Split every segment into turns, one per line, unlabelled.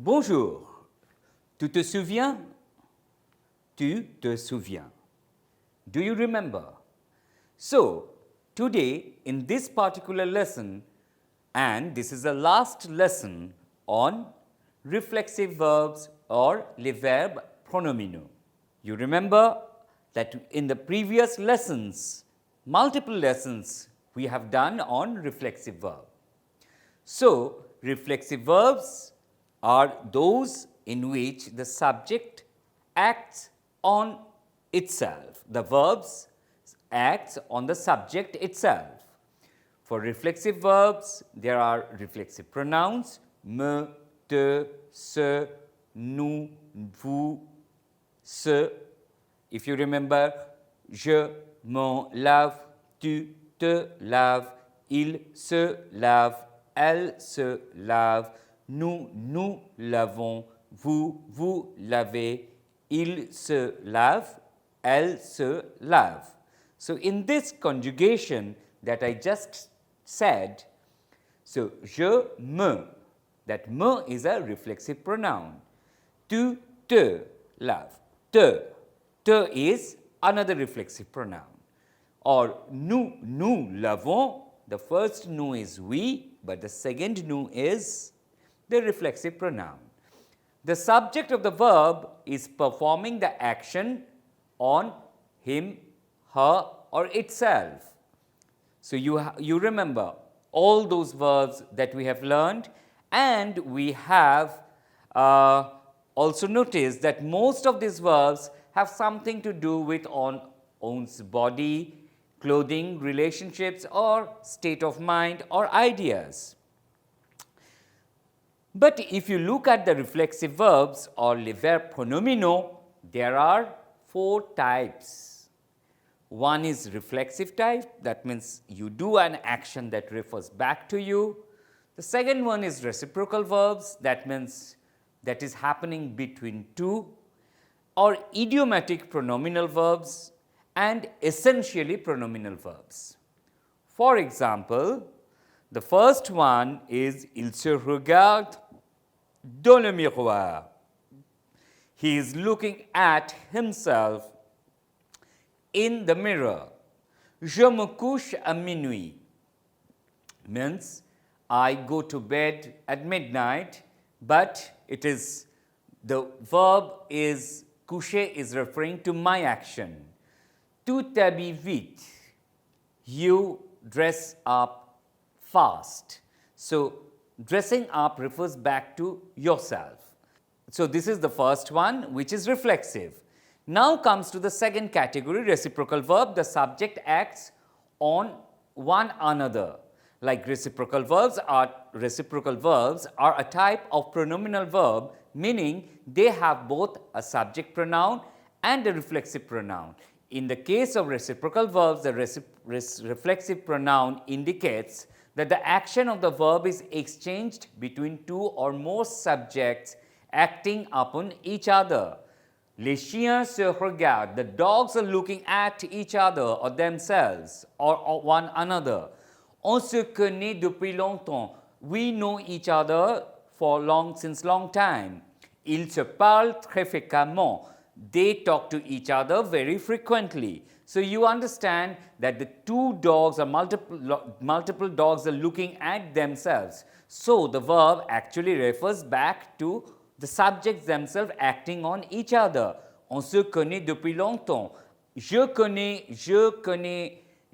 Bonjour. Tu te souviens? Tu te souviens. Do you remember? So, today in this particular lesson, and this is the last lesson on reflexive verbs or les verbes pronominaux. You remember that in the previous lessons, multiple lessons we have done on reflexive verb. So, reflexive verbs are those in which the subject acts on itself. The verbs acts on the subject itself. For reflexive verbs, there are reflexive pronouns me, te, ce, nous, vous, ce. If you remember, je m'en lave, tu te laves, il se lave, elle se lave, nous nous lavons, vous lavez, il se lave, elle se lave. So, in this conjugation that I just said, so je me, that me is a reflexive pronoun. Tu te laves, te is another reflexive pronoun. Or nous lavons, the first nous is we, but the second nous is the reflexive pronoun. The subject of the verb is performing the action on him, her or itself. So, you remember all those verbs that we have learned, and we have also noticed that most of these verbs have something to do with one's body, clothing, relationships or state of mind or ideas. But if you look at the reflexive verbs or les verbes pronominaux, there are 4 types. One is reflexive type, that means you do an action that refers back to you. The second one is reciprocal verbs, that means that is happening between two, or idiomatic pronominal verbs and essentially pronominal verbs. For example, the first one is il se regarde dans le miroir. He is looking at himself in the mirror. Je me couche à minuit means I go to bed at midnight, but it is the verb is coucher is referring to my action. Tu t'habilles vite, you dress up fast. So, dressing up refers back to yourself. So, this is the first one, which is reflexive. Now comes to the second category, reciprocal verb. The subject acts on one another. Like reciprocal verbs are a type of pronominal verb, meaning they have both a subject pronoun and a reflexive pronoun. In the case of reciprocal verbs, the reflexive pronoun indicates that the action of the verb is exchanged between two or more subjects acting upon each other. Les chiens se regardent. The dogs are looking at each other or themselves or one another. On se connaît depuis longtemps. We know each other since long time. Ils se parlent très fréquemment. They talk to each other very frequently. So, you understand that the two dogs or multiple dogs are looking at themselves. So, the verb actually refers back to the subjects themselves acting on each other. On se connaît depuis longtemps. Je connais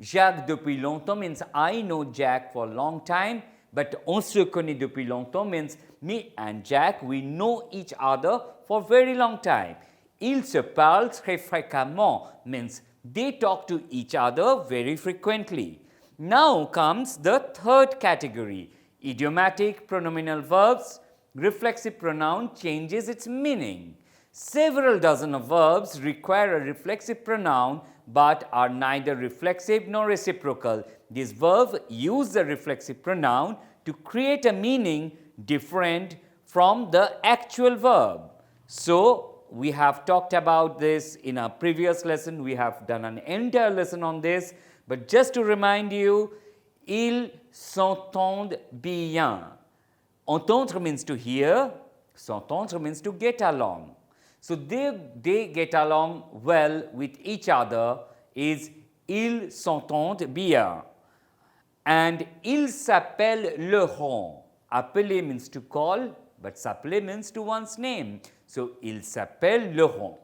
Jacques depuis longtemps means I know Jack for a long time, but on se connaît depuis longtemps means me and Jack, we know each other for a very long time. Ils se parlent très fréquemment means they talk to each other very frequently. Now comes the third category, idiomatic pronominal verbs. Reflexive pronoun changes its meaning. Several dozen of verbs require a reflexive pronoun but are neither reflexive nor reciprocal. These verbs use the reflexive pronoun to create a meaning different from the actual verb. So, we have talked about this in our previous lesson. We have done an entire lesson on this, but just to remind you, ils s'entendent bien. Entendre means to hear, S'entendre means to get along. So they get along well with each other is ils s'entendent bien. And il s'appelle Laurent. Appeler means to call, but s'appeler means to one's name. So il s'appelle Laurent.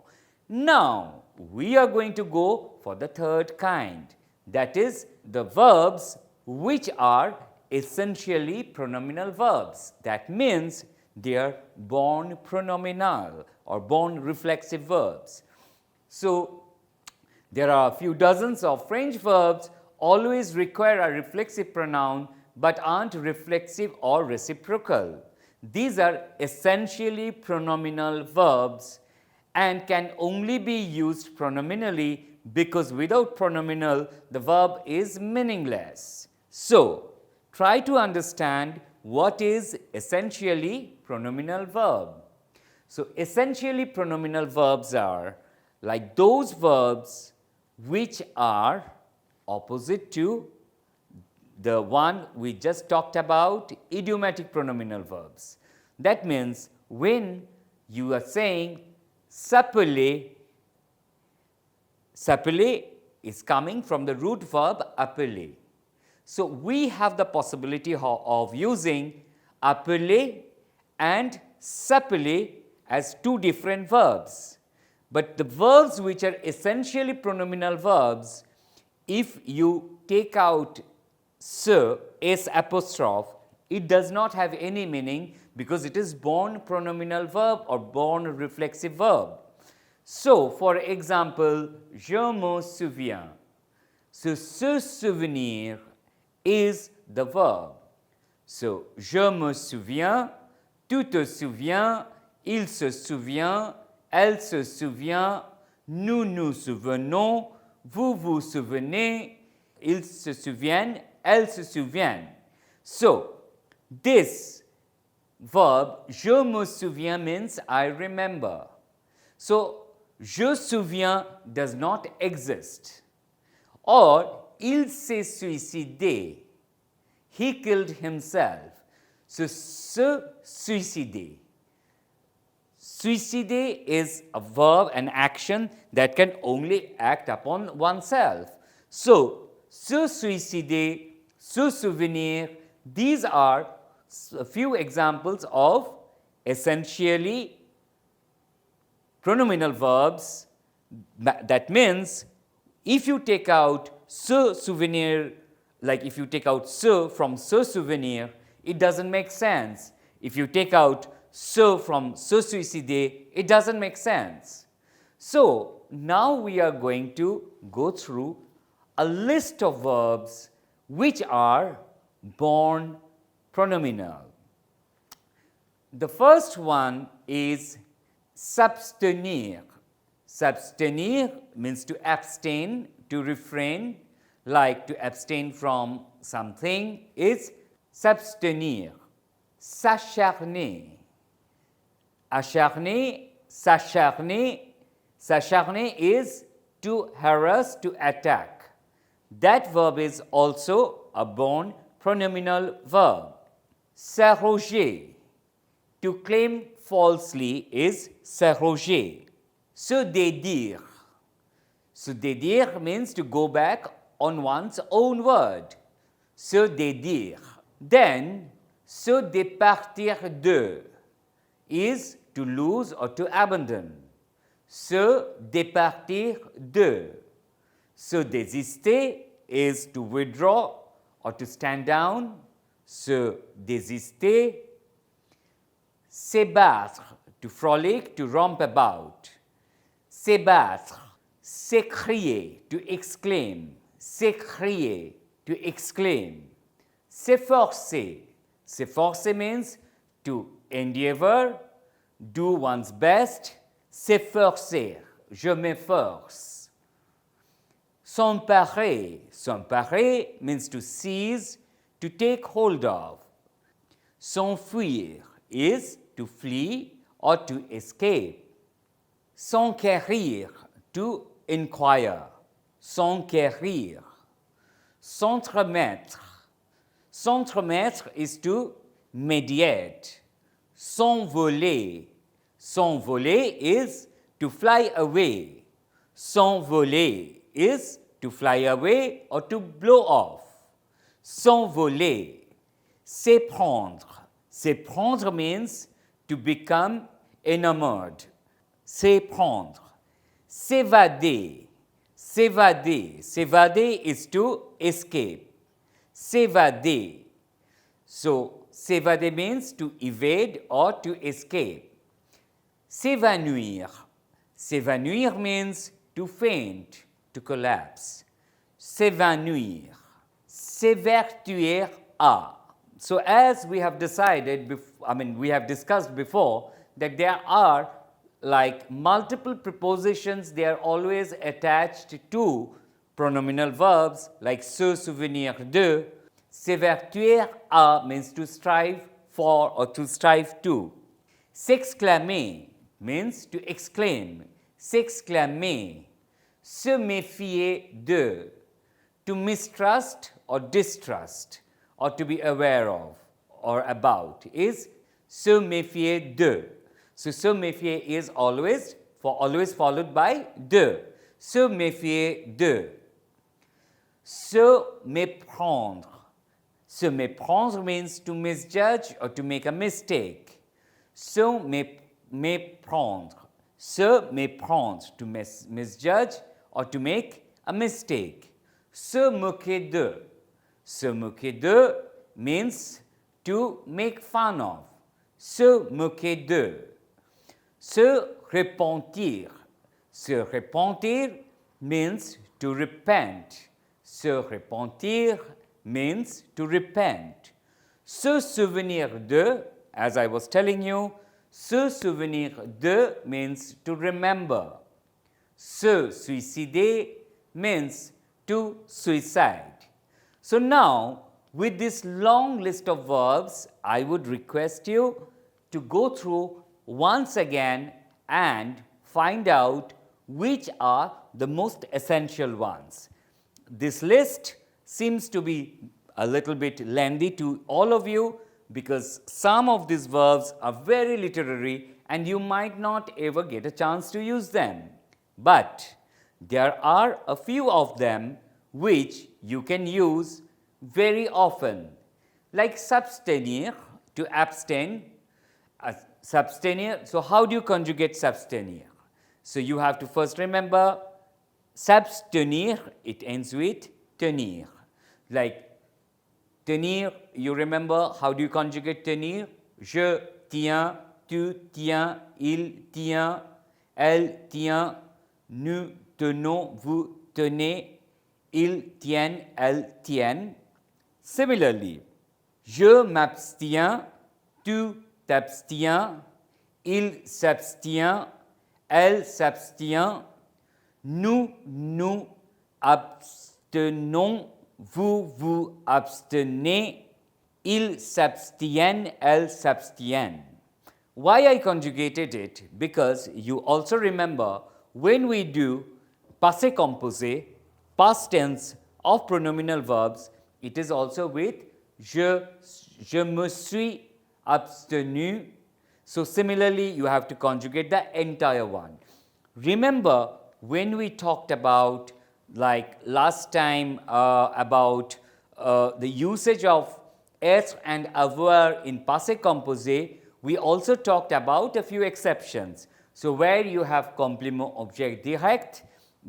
Now we are going to go for the third kind, that is the verbs which are essentially pronominal verbs. That means they are born pronominal or born reflexive verbs. So there are a few dozens of French verbs always require a reflexive pronoun but aren't reflexive or reciprocal. These are essentially pronominal verbs and can only be used pronominally because without pronominal the verb is meaningless. So try to understand what is essentially pronominal verb. So essentially pronominal verbs are like those verbs which are opposite to the one we just talked about, idiomatic pronominal verbs. That means when you are saying s'appeler, s'appeler is coming from the root verb appeler. So we have the possibility of using appeler and s'appeler as two different verbs. But the verbs which are essentially pronominal verbs, if you take out se, s apostrophe, it does not have any meaning because it is born pronominal verb or born reflexive verb. So, for example, je me souviens. So, se souvenir is the verb. So, je me souviens, tu te souviens, il se souvient, elle se souvient, nous nous souvenons, vous vous souvenez, ils se souviennent, elles se souviennent. So, this verb, je me souviens means I remember. So, je souviens does not exist. Or, il s'est suicidé. He killed himself. So, se suicider. Suicider is a verb, an action that can only act upon oneself. So, se suicider, se souvenir, these are a few examples of essentially pronominal verbs. That means if you take out se souvenir, like if you take out se from se souvenir, it doesn't make sense. If you take out se from se suicider, it doesn't make sense. So now we are going to go through a list of verbs which are born pronominal. The first one is s'abstenir. S'abstenir means to abstain, to refrain, like to abstain from something is s'abstenir. S'acharner. Acharner, s'acharner. S'acharner is to harass, to attack. That verb is also a born pronominal verb. S'arroger, to claim falsely is s'arroger. Se dédire. Se dédire means to go back on one's own word. Se dédire. Then, se départir de is to lose or to abandon. Se départir de. Se désister is to withdraw or to stand down. Se désister. S'ébattre, to frolic, to romp about. S'ébattre. S'écrier, to exclaim. S'écrier, to exclaim. S'efforcer. S'efforcer means to endeavor, do one's best. S'efforcer, je m'efforce. S'emparer. S'emparer means to seize, to take hold of. S'enfuir is to flee or to escape. S'enquérir, to inquire. S'enquérir. S'entremettre. S'entremettre is to mediate. s'envoler. S'envoler is to fly away. S'envoler is to fly away or to blow off. S'envoler. S'éprendre. S'éprendre means to become enamored. S'éprendre. S'évader. S'évader. S'évader is to escape. S'évader. So, s'évader means to evade or to escape. S'évanouir. S'évanouir means to faint, to collapse. S'évanouir. S'évertuer à. So, as we have decided, we have discussed before that there are like multiple prepositions, they are always attached to pronominal verbs like se souvenir de. S'évertuer à means to strive for or to strive to. S'exclamer means to exclaim. S'exclamer. Se méfier de. To mistrust or distrust or to be aware of or about is se méfier de. So, se méfier is always followed by de. Se méfier de. Se méprendre. Se méprendre means to misjudge or to make a mistake. Se méprendre. Se méprendre, to misjudge or to make a mistake. Se moquer de. Se moquer de means to make fun of. Se moquer de. Se repentir. Se repentir means to repent. Se repentir means to repent. Se souvenir de, as I was telling you, se souvenir de means to remember. Se suicider means to suicide. So, now with this long list of verbs, I would request you to go through once again and find out which are the most essential ones. This list seems to be a little bit lengthy to all of you because some of these verbs are very literary and you might not ever get a chance to use them. But there are a few of them which you can use very often, like s'abstenir, to abstain. S'abstenir, so how do you conjugate s'abstenir? So, you have to first remember s'abstenir, it ends with tenir. Like tenir, you remember how do you conjugate tenir? Je tiens, tu tiens, il tient, elle tient, nous tenons, vous tenez, ils tiennent, elles tiennent. Similarly, je m'abstiens, tu t'abstiens, il s'abstient, elle s'abstient, nous nous abstenons, vous vous abstenez, ils s'abstiennent, elles s'abstiennent. Why I conjugated it? Because you also remember when we do passé composé, past tense of pronominal verbs, it is also with je me suis abstenu. So, similarly, you have to conjugate the entire one. Remember when we talked about like last time about the usage of être and avoir in passé composé, we also talked about a few exceptions. So, where you have complément objet direct,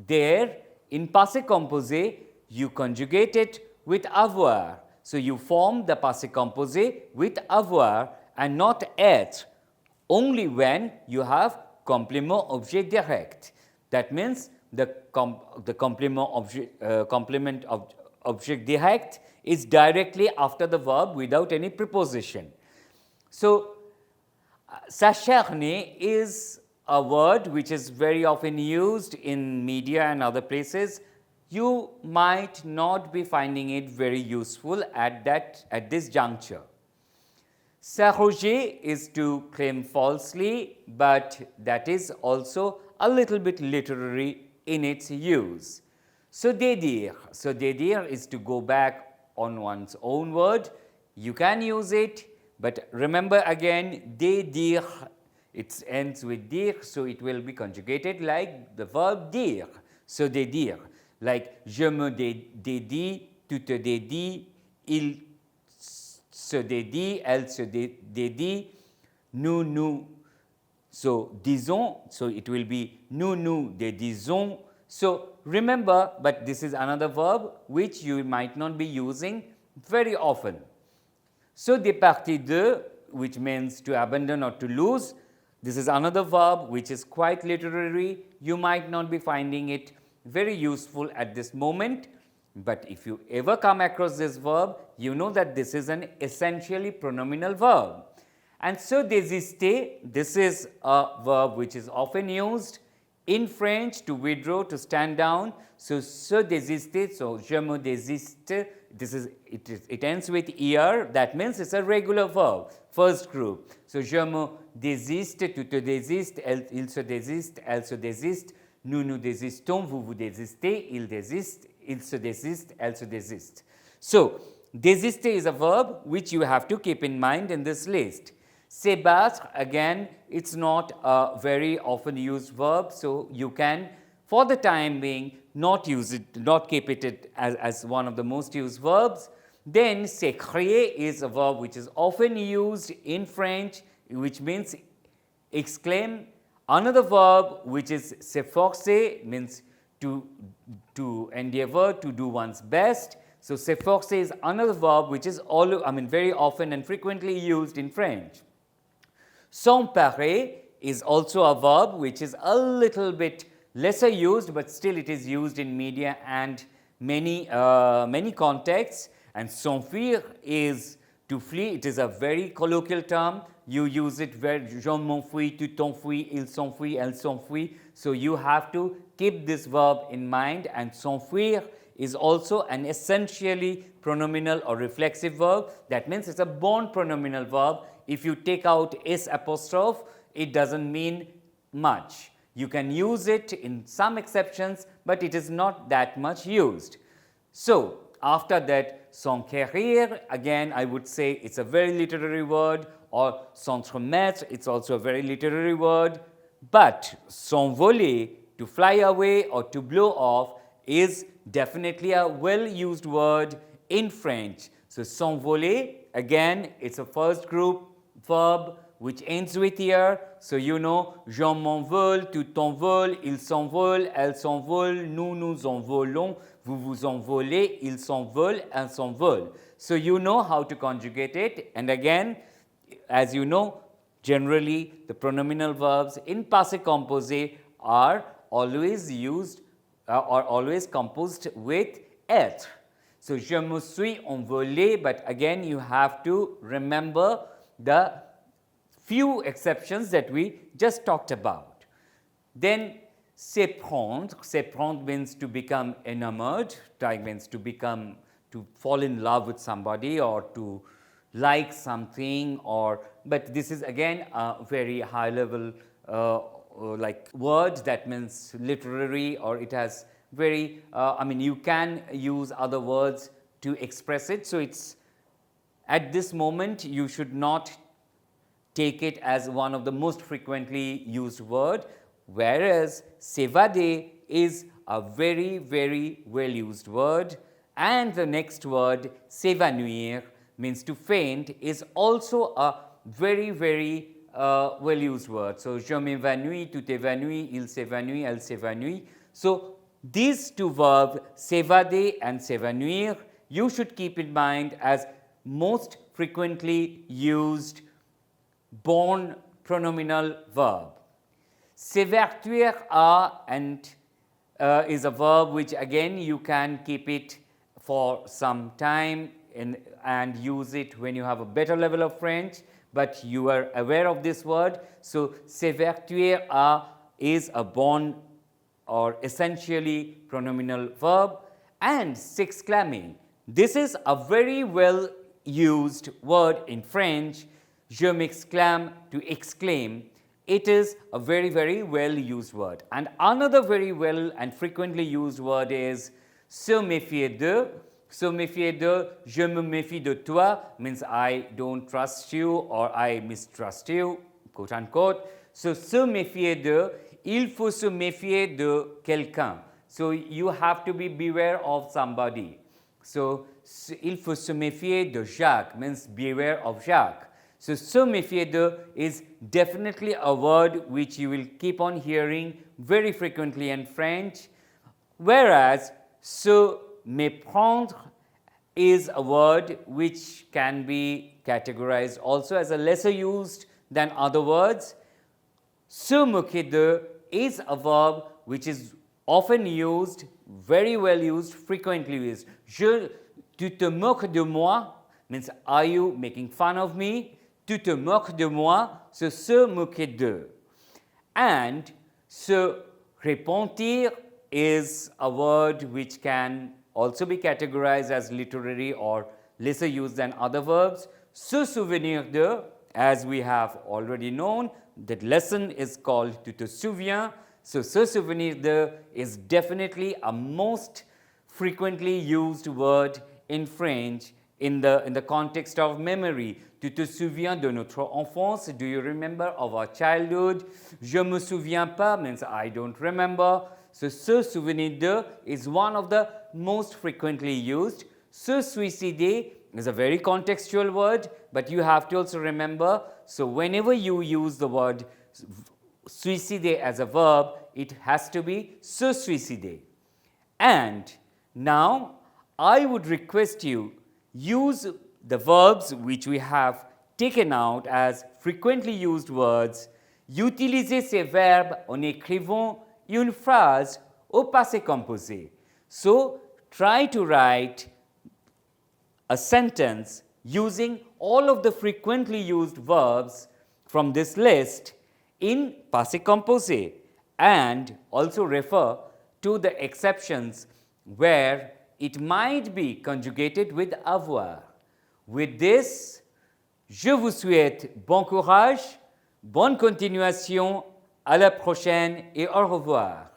there in passé composé you conjugate it with avoir. So, you form the passé composé with avoir and not être only when you have complément objet direct. That means the complement object direct is directly after the verb without any preposition. So, s'acharner is a word which is very often used in media and other places. You might not be finding it very useful at this juncture. S'arroger is to claim falsely, but that is also a little bit literary in its use. Se dédire. Se dédire is to go back on one's own word. You can use it, But remember again, de dire, it ends with dire, so it will be conjugated like the verb dire, se dédire, like je me dédie, tu te dédies, il se dédie, elle se dédie, nous so disons, so it will be nous dédisons. So remember, but this is another verb which you might not be using very often. So départir de, which means to abandon or to lose, this is another verb which is quite literary. You might not be finding it very useful at this moment, but if you ever come across this verb, you know that this is an essentially pronominal verb. And se désister, this is a verb which is often used in French to withdraw, to stand down. So se désister, so je me désiste, it ends with er, that means it's a regular verb, first group. So je me désiste, tu te désistes, il se désiste, elle se désiste, nous nous désistons, vous vous désistez, il désiste, il se désiste, elle se désiste. So désister is a verb which you have to keep in mind in this list. S'ébattre, again, it's not a very often used verb, so you can, for the time being, not use it, not keep it as one of the most used verbs. Then s'écrier is a verb which is often used in French, which means exclaim. Another verb which is s'efforcer, means to endeavor, to do one's best. So s'efforcer is another verb which is very often and frequently used in French. S'emparer is also a verb which is a little bit lesser used, but still it is used in media and many contexts. And s'enfuir is to flee. It is a very colloquial term. You use it where je m'enfuis, tu t'enfuis, il s'enfuit, elle s'enfuit. So you have to keep this verb in mind. And s'enfuir is also an essentially pronominal or reflexive verb. That means it's a born pronominal verb. If you take out s apostrophe, it doesn't mean much. You can use it in some exceptions, but it is not that much used. So after that, s'enquérir, again I would say it's a very literary word, or s'entremettre, it's also a very literary word. But s'envoler, to fly away or to blow off, is definitely a well used word in French. So s'envoler, again, it's a first group verb which ends with er. So you know, je m'envole, tu t'envoles, il s'envole, elle s'envole, nous nous envolons, vous vous envolez, il s'envole, elle s'envole. So you know how to conjugate it. And again, as you know, generally the pronominal verbs in passé composé are always used or always composed with être. So je me suis envolé, but again you have to remember the few exceptions that we just talked about. Then s'éprendre means to become enamored, means to fall in love with somebody or to like something, but this is again a very high level like word that means literary, or it has very, you can use other words to express it. So it's, at this moment, you should not take it as one of the most frequently used word, whereas s'évader is a very, very well used word. And the next word, s'évanouir, means to faint, is also a very, very well used word. So je m'évanouis, tu t'évanouis, il s'évanouit, elle s'évanouit. So these two verbs, s'évader and s'évanouir, you should keep in mind as most frequently used born pronominal verb. S'évertuer is a verb which again you can keep it for some time and use it when you have a better level of French, but you are aware of this word. So s'évertuer is a born or essentially pronominal verb. And s'exclamer, this is a very well used word in French. Je m'exclame, to exclaim. It is a very, very well used word. And another very well and frequently used word is se méfier de. Se méfier de, je me méfie de toi means I don't trust you or I mistrust you, quote unquote. So, se méfier de, il faut se méfier de quelqu'un. So, you have to be beware of somebody. So, il faut se méfier de Jacques means beware of Jacques. So, se méfier de is definitely a word which you will keep on hearing very frequently in French, whereas se méprendre is a word which can be categorized also as a lesser used than other words. Se moquer de is a verb which is often used, very well used, frequently used. Tu te moques de moi means are you making fun of me? Tu te moques de moi, so se moquer de. And se repentir is a word which can also be categorized as literary or lesser used than other verbs. Se souvenir de, as we have already known, that lesson is called tu te souviens. So, se souvenir de is definitely a most frequently used word in French in the context of memory. Tu te souviens de notre enfance? Do you remember of our childhood? Je me souviens pas means I don't remember. So, se souvenir de is one of the most frequently used. Se suicider is a very contextual word, but you have to also remember. So, whenever you use the word suicider as a verb, it has to be se suicider. And now, I would request you use the verbs which we have taken out as frequently used words. Utilisez ces verbes en écrivant une phrase au passé composé. So, try to write a sentence using all of the frequently used verbs from this list in passé composé, and also refer to the exceptions where it might be conjugated with avoir. With this, je vous souhaite bon courage, bonne continuation, à la prochaine et au revoir.